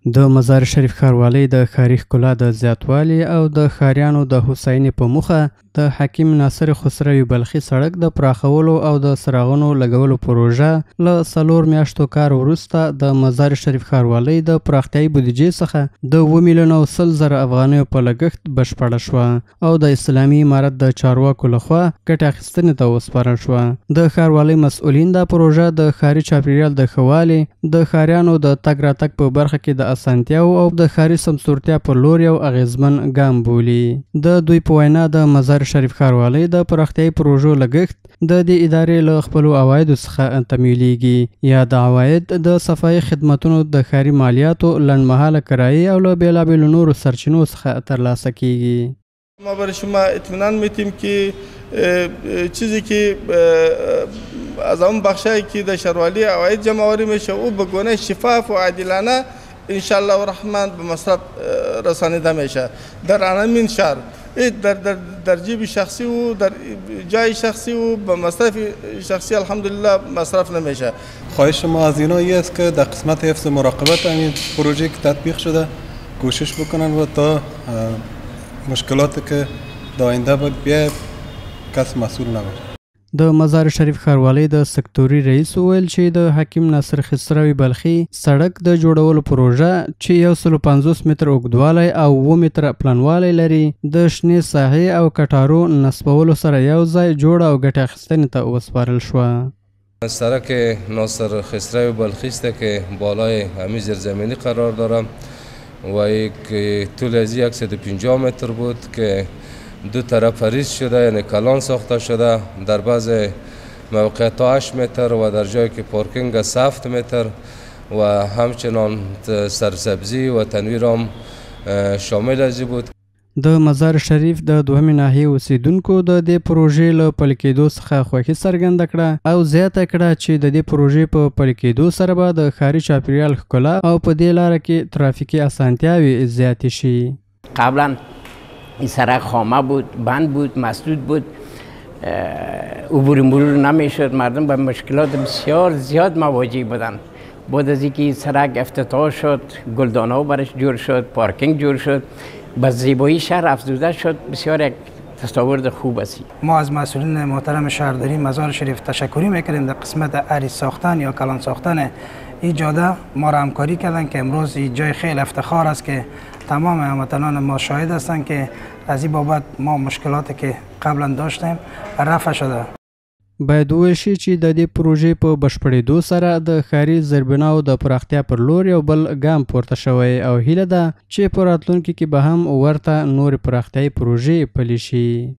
د مزار شریف ښاروالۍ د ښاري ښکلا د زیاتوالي او د ښاریانو د هوساینې په موخه د حکیم ناصر خسروي بلخي سړک د پراخولو او د څراغونو لګولو پروژه له 4 میاشتو کار وروسته د مزار شریف ښاروالۍ د پراختیایي بودیجې څخه د 2,100,000 افغانیو په لګښت بشپړه شوه او د اسلامي امارت د چارواکو لخوا ګټه اخیستنې ته وسپارل شوه. د ښاروالۍ مسؤلین دا پروژه د ښاري چاپیریال د ښه والي، د ښاریانو د تګ راتګ په برخه کې د اسانتیاو او د ښاري سمسورتیا پر لور یو اغیزمن ګام بولي. د دوی په وینا د مزار شریف ښاروالۍ د پراختیایي پروژو لګښت د دې ادارې له خپلو عوایدو څخه تمویلیږي یا د عواید د صفایي خدمتونو د ښاري مالیاتو لنډمهاله کرایې او له بیلابیلو نورو سرچینو څخه ترلاسه کیږي. ما برای شما اطمینان میتیم که چیزی که از اون بخشی که در شهرواری عواید جمع آوری میشه او به گونه شفاف و عادلانه انشالله الرحمن به مصرف رسانیده میشه. در همین شهر در جیب شخصی و در جای شخصی و به مصرف شخصی الحمدلله مصرف نمیشه. خواهش ما از اینا این است که در قسمت حفظ مراقبت همین پروژه که تطبیق شده کوشش بکنن و تا مشکلاتی که در آینده بیا کس مسئول نباشه. د مزار شریف ښاروالۍ د سکتوري رئیس وویل چې د حکیم ناصر خسروي بلخي سړک د جوړولو پروژه چې 150 متر اوږدوالی او 7 متره پلنوالی لري د شنې ساحې او کټارو نصبولو سره یو ځای جوړ او ګټه اخیستنې ته وسپارل شوه. سرک ناصر خسروی بلخی است که بالای همین زیرزمینی قرار داره و یک طول از 150 متر بود که دو طرف ریز شده، یعنی کلان ساخته شده. در بعض موقعیت 8 متر و در جایی که پارکینگ 7 متر و همچنان سرسبزی و تنویر هم شامل از بود. د مزار شریف د دوهمې ناحیې اوسیدونکو د دې پروژې له پلي کېدو څخه خوښي څرګنده کړه او زیاته کړه چې د دې پروژې په پلي کېدو سره به د ښاري چاپیریال ښکلا او په دې لاره کې ترافیکي اسانتیاوې زیاتې شي. قبلا این سرک خامه بود، بند بود، مسدود بود، عبور مرور نمیشد، مردم به مشکلات بسیار زیاد مواجه بودند. بعد از اینکه سرک افتتاح شد، گلدانه ها برش جور شد، پارکینگ جور شد، به زیبایی شهر افزوده شد، بسیار یک تصاویر خوب است. ما از مسئولین محترم شهرداری مزار شریف تشکری میکنیم در قسمت عریض ساختن یا کلان ساختن این جاده ما را همکاری کردن که امروز این جای خیلی افتخار است که تمام هموطنان ما شاهد هستند که از این بابت ما مشکلاتی که قبلا داشتیم رفع شده. باید وویل شي چې د دې پروژې په بشپړېدو سره د ښاري زیربناو د پراختیا پر لور یو بل ګام پورته شوی او هیله ده چې په راتلونکي کې به هم ورته نورې پراختیایي پروژې پلي شي.